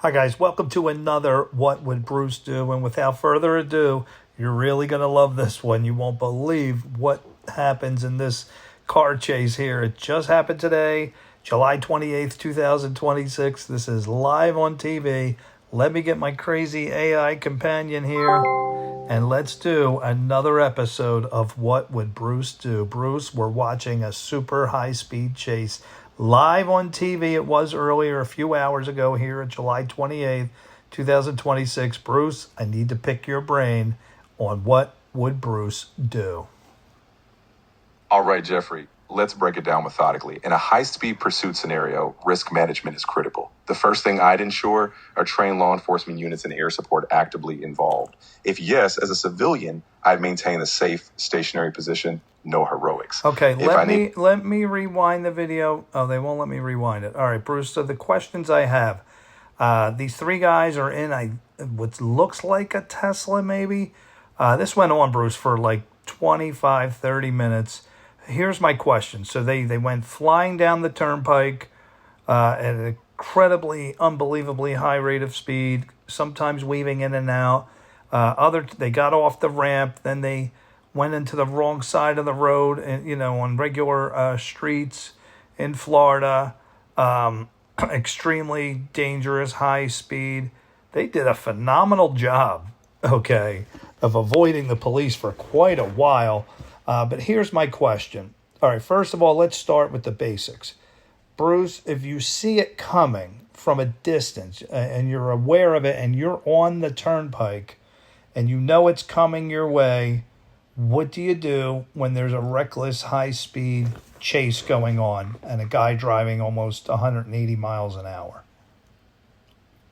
Hi guys, welcome to another What Would Bruce Do? And without further ado, you're really going to love this one. You won't believe what happens in this car chase here. It just happened today, July 28th, 2026. This is live on TV. Let me get my crazy AI companion here and let's do another episode of What Would Bruce Do? Bruce, we're watching a super high-speed chase live on TV. It was earlier, a few hours ago here at July 28th, 2026. Bruce, I need to pick your brain on what would Bruce do. All right, Jeffrey, let's break it down methodically. In a high-speed pursuit scenario, risk management is critical. The first thing I'd ensure are trained law enforcement units and air support actively involved. If yes, as a civilian, I'd maintain a safe, stationary position, no heroics. Okay, let me rewind the video. Oh, they won't let me rewind it. All right, Bruce, so the questions I have. These three guys are in what looks like a Tesla, maybe. This went on, Bruce, for like 25, 30 minutes. Here's my question. So they went flying down the turnpike at an incredibly, unbelievably high rate of speed, sometimes weaving in and out. They got off the ramp, then they went into the wrong side of the road, and on regular streets in Florida. Extremely dangerous, high speed. They did a phenomenal job, okay, of avoiding the police for quite a while. But here's my question. All right, first of all, let's start with the basics. Bruce, if you see it coming from a distance and you're aware of it and you're on the turnpike and you know it's coming your way, what do you do when there's a reckless high-speed chase going on and a guy driving almost 180 miles an hour?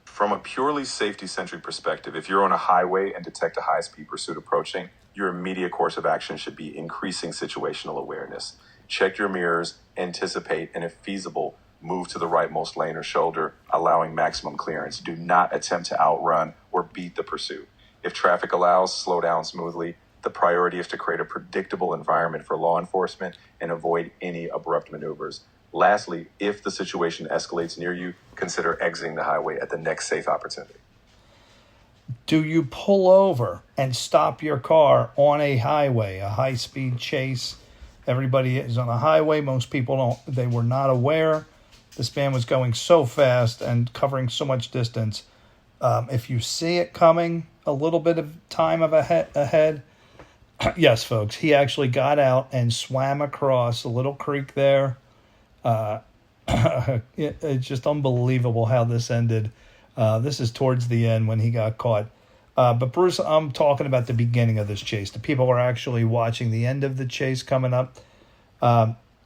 From a purely safety-centric perspective, if you're on a highway and detect a high-speed pursuit approaching, your immediate course of action should be increasing situational awareness. Check your mirrors, anticipate, and if feasible, move to the rightmost lane or shoulder, allowing maximum clearance. Do not attempt to outrun or beat the pursuit. If traffic allows, slow down smoothly. The priority is to create a predictable environment for law enforcement and avoid any abrupt maneuvers. Lastly, if the situation escalates near you, consider exiting the highway at the next safe opportunity. Do you pull over and stop your car on a highway, a high-speed chase? Everybody is on a highway. Most people don't. They were not aware. This man was going so fast and covering so much distance. If you see it coming a little bit of time ahead, yes, folks, he actually got out and swam across a little creek there. It's just unbelievable how this ended. This is towards the end when he got caught. But Bruce, I'm talking about the beginning of this chase. The people are actually watching the end of the chase coming up.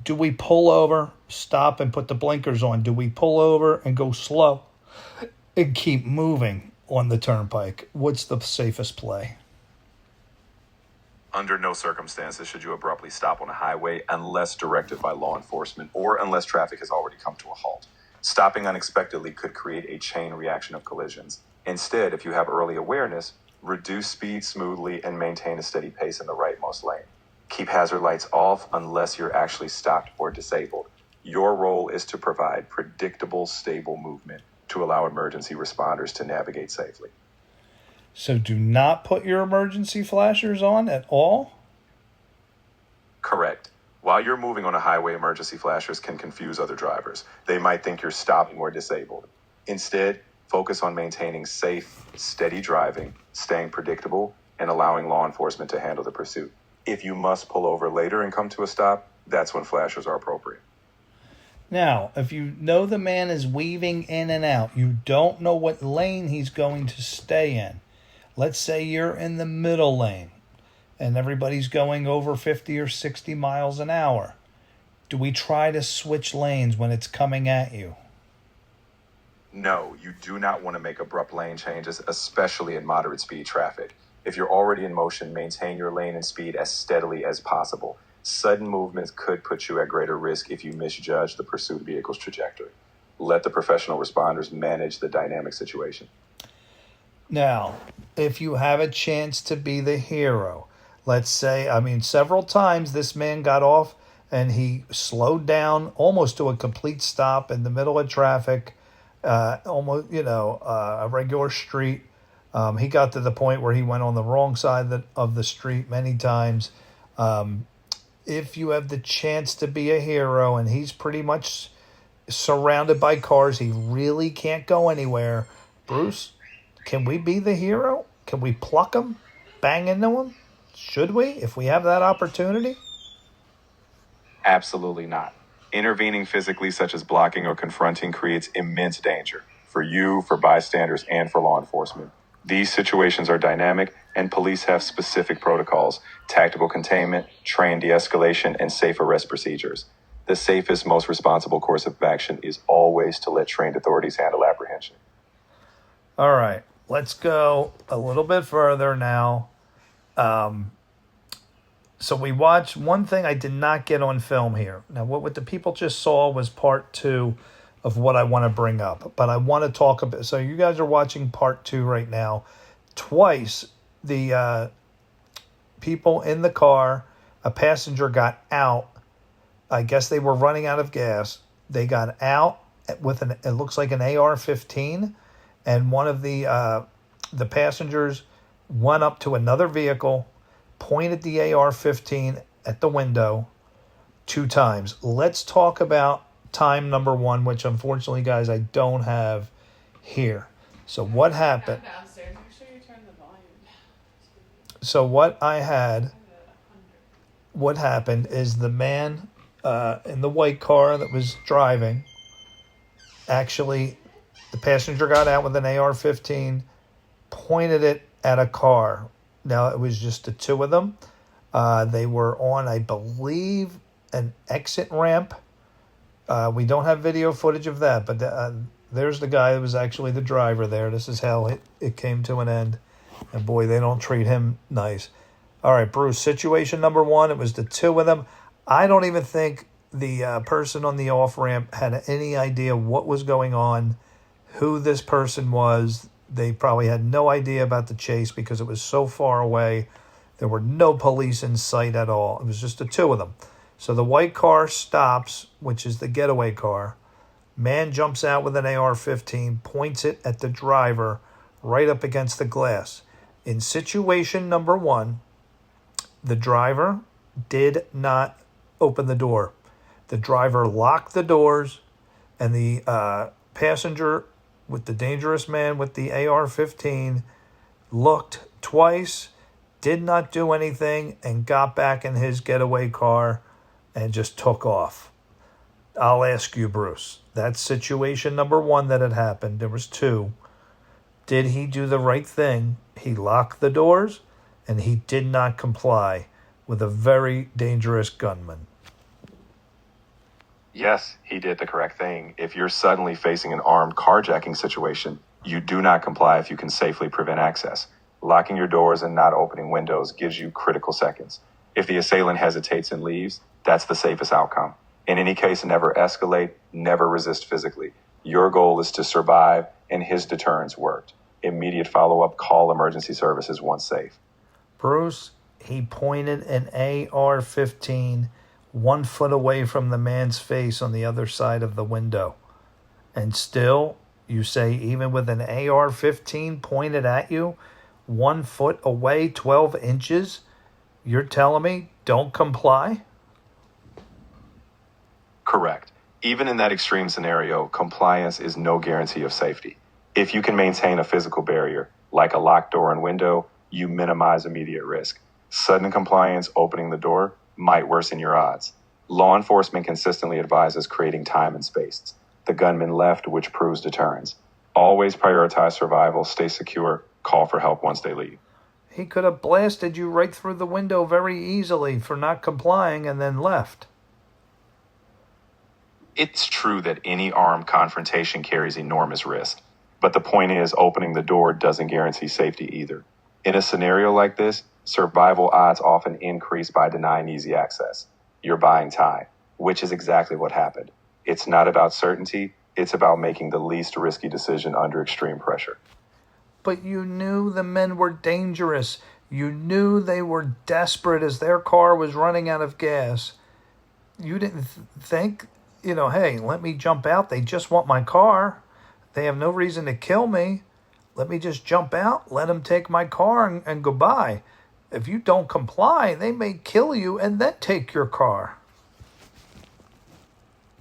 Do we pull over, stop, and put the blinkers on? Do we pull over and go slow and keep moving on the turnpike? What's the safest play? Under no circumstances should you abruptly stop on a highway unless directed by law enforcement or unless traffic has already come to a halt. Stopping unexpectedly could create a chain reaction of collisions. Instead, if you have early awareness, reduce speed smoothly and maintain a steady pace in the rightmost lane. Keep hazard lights off unless you're actually stopped or disabled. Your role is to provide predictable, stable movement to allow emergency responders to navigate safely. So do not put your emergency flashers on at all? Correct. While you're moving on a highway, emergency flashers can confuse other drivers. They might think you're stopping or disabled. Instead, focus on maintaining safe, steady driving, staying predictable, and allowing law enforcement to handle the pursuit. If you must pull over later and come to a stop, that's when flashers are appropriate. Now, if you know the man is weaving in and out, you don't know what lane he's going to stay in. Let's say you're in the middle lane and everybody's going over 50 or 60 miles an hour. Do we try to switch lanes when it's coming at you? No, you do not want to make abrupt lane changes, especially in moderate speed traffic. If you're already in motion, maintain your lane and speed as steadily as possible. Sudden movements could put you at greater risk if you misjudge the pursuit vehicle's trajectory. Let the professional responders manage the dynamic situation. Now, if you have a chance to be the hero, let's say, several times this man got off and he slowed down almost to a complete stop in the middle of traffic almost, a regular street. He got to the point where he went on the wrong side of the street many times. If you have the chance to be a hero, and he's pretty much surrounded by cars, he really can't go anywhere. Bruce, can we be the hero? Can we pluck him, bang into him? Should we, if we have that opportunity? Absolutely not. Intervening physically, such as blocking or confronting, creates immense danger for you, for bystanders, and for law enforcement. These situations are dynamic, and police have specific protocols: tactical containment, trained de-escalation, and safe arrest procedures. The safest, most responsible course of action is always to let trained authorities handle apprehension. All right, let's go a little bit further now. So we watched one thing I did not get on film here. Now, what the people just saw was part 2 of what I want to bring up. But I want to talk a bit. So you guys are watching part 2 right now. Twice, the people in the car, a passenger got out. I guess they were running out of gas. They got out with it looks like an AR-15. And one of the passengers went up to another vehicle, pointed the AR-15 at the window 2 times. Let's talk about time number 1, which unfortunately, guys, I don't have here. So what happened? Downstairs. Make sure you turn the volume down. So what happened is the man in the white car that was driving, actually, the passenger got out with an AR-15, pointed it at a car. Now, it was just the 2 of them. They were on, I believe, an exit ramp. We don't have video footage of that, but there's the guy that was actually the driver there. This is how it came to an end. And boy, they don't treat him nice. All right, Bruce, situation number 1, it was the 2 of them. I don't even think the person on the off-ramp had any idea what was going on, who this person was. They probably had no idea about the chase because it was so far away. There were no police in sight at all. It was just the 2 of them. So the white car stops, which is the getaway car. Man jumps out with an AR-15, points it at the driver right up against the glass. In situation number 1, the driver did not open the door. The driver locked the doors, and the passenger with the dangerous man with the AR-15 looked twice, did not do anything, and got back in his getaway car and just took off. I'll ask you, Bruce, that's situation number 1 that had happened. There was 2. Did he do the right thing? He locked the doors, and he did not comply with a very dangerous gunman. Yes, he did the correct thing. If you're suddenly facing an armed carjacking situation, you do not comply if you can safely prevent access. Locking your doors and not opening windows gives you critical seconds. If the assailant hesitates and leaves, that's the safest outcome. In any case, never escalate, never resist physically. Your goal is to survive, and his deterrence worked. Immediate follow-up, call emergency services once safe. Bruce, he pointed an AR-15 1 foot away from the man's face on the other side of the window. And still, you say even with an AR-15 pointed at you, 1 foot away, 12 inches, you're telling me don't comply? Correct. Even in that extreme scenario, compliance is no guarantee of safety. If you can maintain a physical barrier, like a locked door and window, you minimize immediate risk. Sudden compliance opening the door might worsen your odds. Law enforcement consistently advises creating time and space. The gunman left, which proves deterrence. Always prioritize survival, stay secure, call for help once they leave. He could have blasted you right through the window very easily for not complying and then left. It's true that any armed confrontation carries enormous risk, but the point is opening the door doesn't guarantee safety either. In a scenario like this, survival odds often increase by denying easy access. You're buying time, which is exactly what happened. It's not about certainty, it's about making the least risky decision under extreme pressure. But you knew the men were dangerous. You knew they were desperate as their car was running out of gas. You didn't think, hey, let me jump out. They just want my car. They have no reason to kill me. Let me just jump out, let them take my car, and goodbye. If you don't comply, they may kill you and then take your car.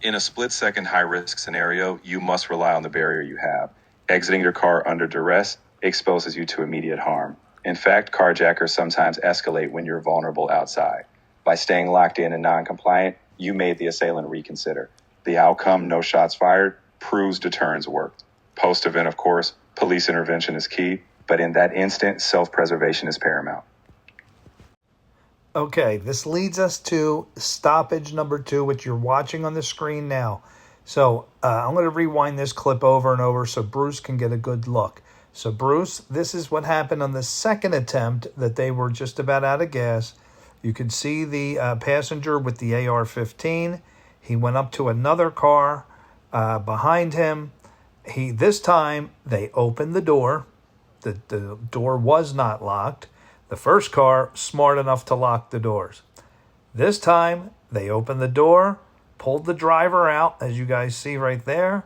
In a split-second high-risk scenario, you must rely on the barrier you have. Exiting your car under duress exposes you to immediate harm. In fact, carjackers sometimes escalate when you're vulnerable outside. By staying locked in and non-compliant, you made the assailant reconsider. The outcome, no shots fired, proves deterrence worked. Post-event, of course, police intervention is key, but in that instant, self-preservation is paramount. Okay, this leads us to stoppage number 2, which you're watching on the screen now. So I'm going to rewind this clip over and over so Bruce can get a good look. So Bruce, this is what happened on the second attempt that they were just about out of gas. You can see the passenger with the AR-15. He went up to another car behind him. This time, they opened the door. The door was not locked. The first car, smart enough to lock the doors. This time, they opened the door, pulled the driver out, as you guys see right there,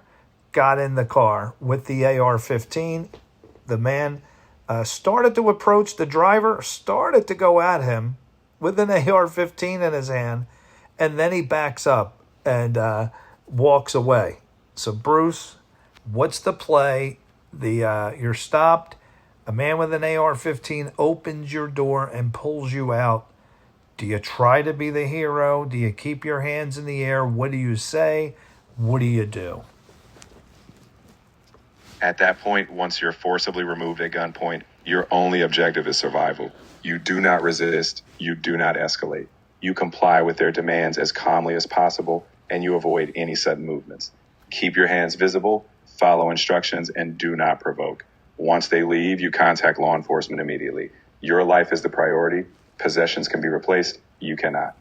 got in the car with the AR-15. The man started to approach the driver, started to go at him with an AR-15 in his hand, and then he backs up and walks away. So, Bruce, what's the play? You're stopped. A man with an AR-15 opens your door and pulls you out. Do you try to be the hero? Do you keep your hands in the air? What do you say? What do you do? At that point, once you're forcibly removed at gunpoint, your only objective is survival. You do not resist. You do not escalate. You comply with their demands as calmly as possible, and you avoid any sudden movements. Keep your hands visible, follow instructions, and do not provoke. Once they leave, you contact law enforcement immediately. Your life is the priority. Possessions can be replaced. You cannot.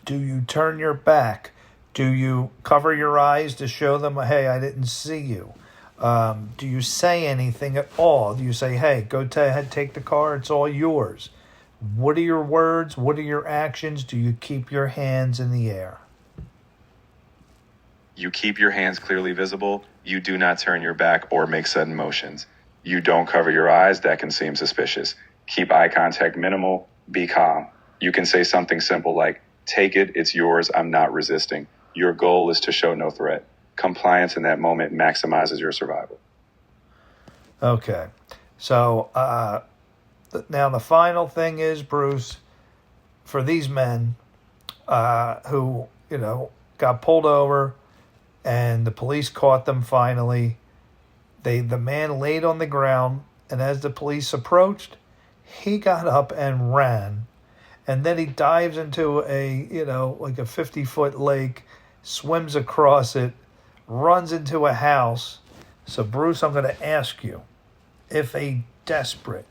Do you turn your back? Do you cover your eyes to show them, hey, I didn't see you? Do you say anything at all? Do you say, hey, go ahead, take the car, it's all yours? What are your words? What are your actions? Do you keep your hands in the air? You keep your hands clearly visible. You do not turn your back or make sudden motions. You don't cover your eyes. That can seem suspicious. Keep eye contact minimal. Be calm. You can say something simple like, take it, it's yours, I'm not resisting. Your goal is to show no threat. Compliance in that moment maximizes your survival. Okay. So now the final thing is, Bruce, for these men who, got pulled over, and the police caught them finally. The man laid on the ground, and as the police approached, he got up and ran. And then he dives into like a 50-foot lake, swims across it, runs into a house. So, Bruce, I'm going to ask you, if a desperate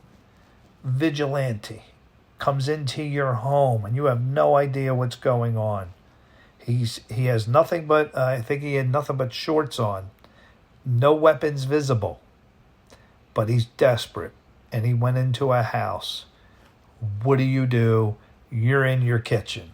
vigilante comes into your home and you have no idea what's going on, he has nothing but, I think he had nothing but shorts on. No weapons visible. But he's desperate. And he went into a house. What do? You're in your kitchen.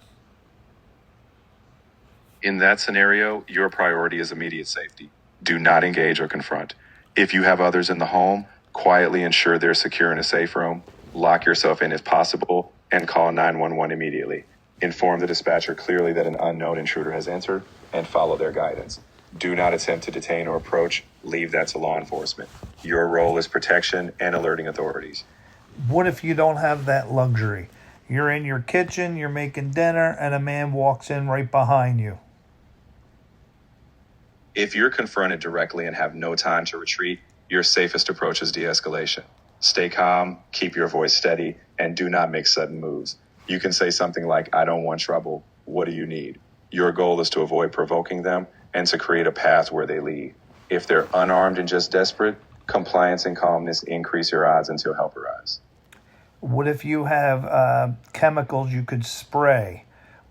In that scenario, your priority is immediate safety. Do not engage or confront. If you have others in the home, quietly ensure they're secure in a safe room. Lock yourself in if possible and call 911 immediately. Inform the dispatcher clearly that an unknown intruder has entered and follow their guidance. Do not attempt to detain or approach. Leave that to law enforcement. Your role is protection and alerting authorities. What if you don't have that luxury? You're in your kitchen, you're making dinner, and a man walks in right behind you. If you're confronted directly and have no time to retreat, your safest approach is de-escalation. Stay calm, keep your voice steady, and do not make sudden moves. You can say something like, I don't want trouble. What do you need? Your goal is to avoid provoking them and to create a path where they lead. If they're unarmed and just desperate, compliance and calmness increase your odds until help arrives. What if you have chemicals you could spray?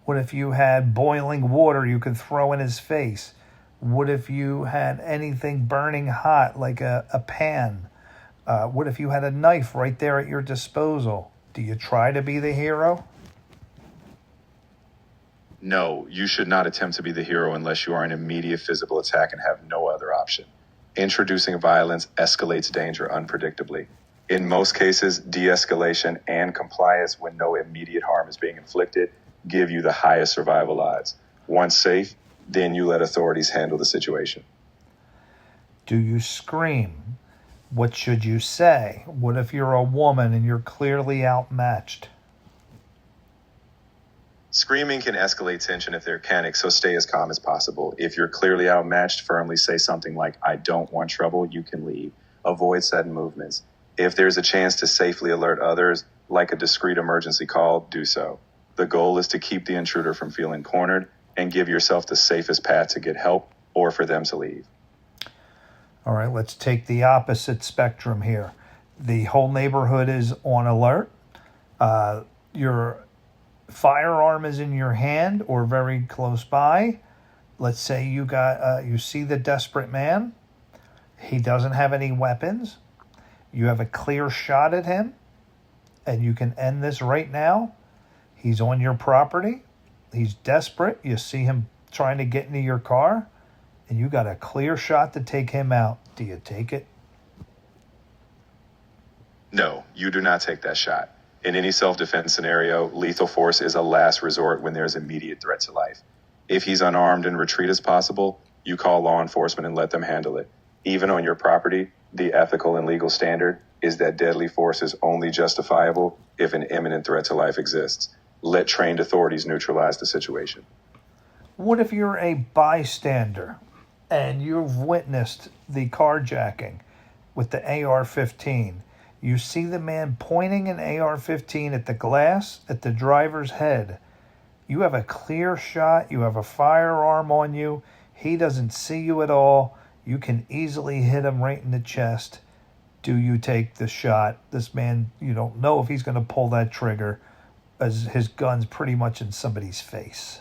What if you had boiling water you could throw in his face? What if you had anything burning hot like a pan? What if you had a knife right there at your disposal? Do you try to be the hero? No, you should not attempt to be the hero unless you are in immediate physical attack and have no other option. Introducing violence escalates danger unpredictably. In most cases, de-escalation and compliance when no immediate harm is being inflicted give you the highest survival odds. Once safe, then you let authorities handle the situation. Do you scream? What should you say? What if you're a woman and you're clearly outmatched? Screaming can escalate tension if there's panic, so stay as calm as possible. If you're clearly outmatched, firmly say something like, "I don't want trouble," you can leave. Avoid sudden movements. If there's a chance to safely alert others, like a discreet emergency call, do so. The goal is to keep the intruder from feeling cornered and give yourself the safest path to get help or for them to leave. All right, let's take the opposite spectrum here. The whole neighborhood is on alert. Your firearm is in your hand or very close by. Let's say you see the desperate man. He doesn't have any weapons. You have a clear shot at him, and you can end this right now. He's on your property. He's desperate. You see him trying to get into your car, and you got a clear shot to take him out. Do you take it? No, you do not take that shot. In any self-defense scenario, lethal force is a last resort when there's immediate threat to life. If he's unarmed and retreat is possible, you call law enforcement and let them handle it. Even on your property, the ethical and legal standard is that deadly force is only justifiable if an imminent threat to life exists. Let trained authorities neutralize the situation. What if you're a bystander and you've witnessed the carjacking with the AR-15? You see the man pointing an AR-15 at the glass at the driver's head. You have a clear shot. You have a firearm on you. He doesn't see you at all. You can easily hit him right in the chest. Do you take the shot? This man, you don't know if he's going to pull that trigger as his gun's pretty much in somebody's face.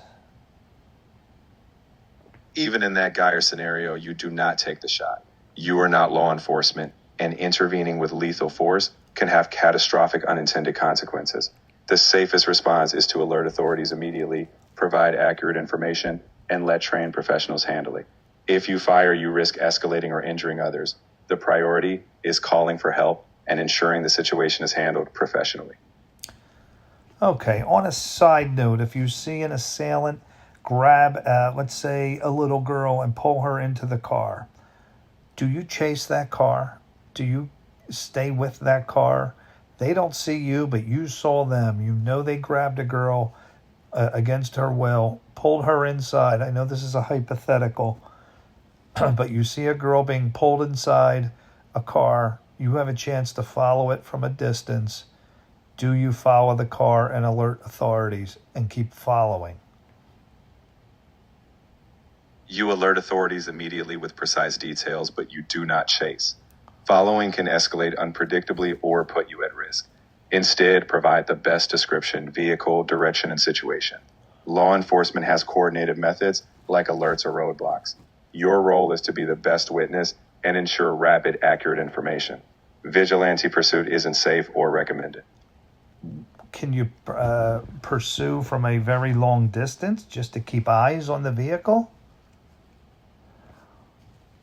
Even in that dire scenario, you do not take the shot. You are not law enforcement, and intervening with lethal force can have catastrophic unintended consequences. The safest response is to alert authorities immediately, provide accurate information, and let trained professionals handle it. If you fire, you risk escalating or injuring others. The priority is calling for help and ensuring the situation is handled professionally. Okay, on a side note, if you see an assailant grab, let's say, a little girl and pull her into the car, do you chase that car? Do you stay with that car? They don't see you, but you saw them. You know they grabbed a girl against her will, pulled her inside. I know this is a hypothetical, but you see a girl being pulled inside a car. You have a chance to follow it from a distance. Do you follow the car and alert authorities and keep following? You alert authorities immediately with precise details, but you do not chase. Following can escalate unpredictably or put you at risk. Instead, provide the best description, vehicle, direction, and situation. Law enforcement has coordinated methods like alerts or roadblocks. Your role is to be the best witness and ensure rapid, accurate information. Vigilante pursuit isn't safe or recommended. Can you pursue from a very long distance just to keep eyes on the vehicle?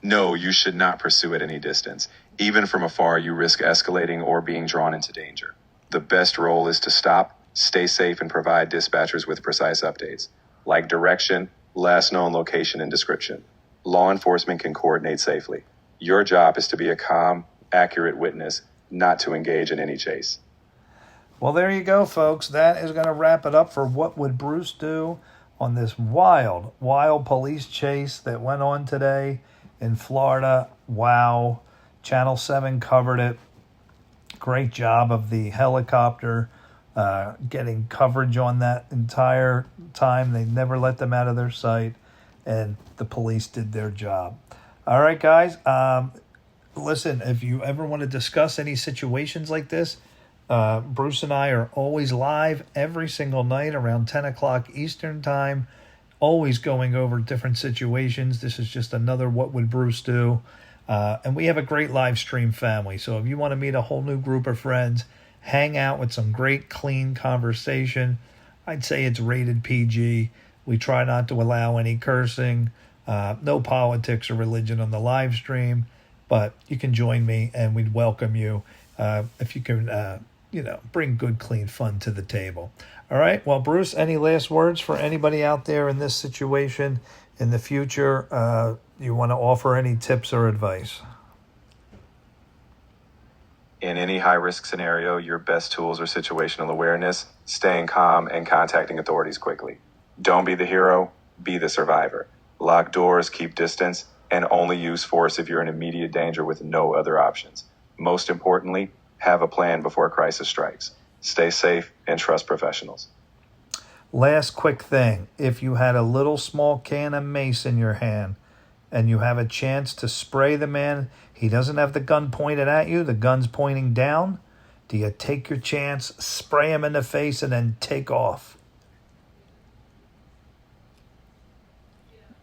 No, you should not pursue at any distance. Even from afar, you risk escalating or being drawn into danger. The best role is to stop, stay safe, and provide dispatchers with precise updates, like direction, last known location, and description. Law enforcement can coordinate safely. Your job is to be a calm, accurate witness, not to engage in any chase. Well, there you go, folks. That is going to wrap it up for What Would Bruce Do on this wild, wild police chase that went on today in Florida. Wow. Channel 7 covered it. Great job of the helicopter getting coverage on that entire time. They never let them out of their sight, and the police did their job. All right, guys. Listen, if you ever want to discuss any situations like this, Bruce and I are always live every single night around 10 o'clock Eastern time, always going over different situations. This is just another What Would Bruce Do? And we have a great live stream family. So if you want to meet a whole new group of friends, hang out with some great, clean conversation, I'd say it's rated PG. We try not to allow any cursing, no politics or religion on the live stream. but you can join me, and we'd welcome you if you can, bring good, clean fun to the table. All right. Well, Bruce, any last words for anybody out there in this situation in the future? You want to offer any tips or advice? In any high risk scenario, your best tools are situational awareness, staying calm, and contacting authorities quickly. Don't be the hero, be the survivor. Lock doors, keep distance, and only use force if you're in immediate danger with no other options. Most importantly, have a plan before a crisis strikes. Stay safe and trust professionals. Last quick thing. If you had a little small can of mace in your hand and you have a chance to spray the man, he doesn't have the gun pointed at you, the gun's pointing down. Do you take your chance, spray him in the face, and then take off?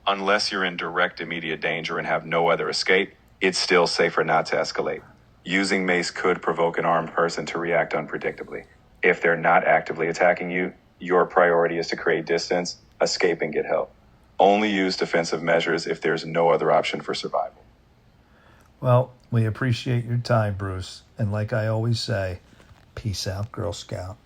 Unless you're in direct immediate danger and have no other escape, it's still safer not to escalate. Using mace could provoke an armed person to react unpredictably. If they're not actively attacking you, your priority is to create distance, escape, and get help. Only use defensive measures if there's no other option for survival. Well, we appreciate your time, Bruce. And like I always say, peace out, Girl Scout.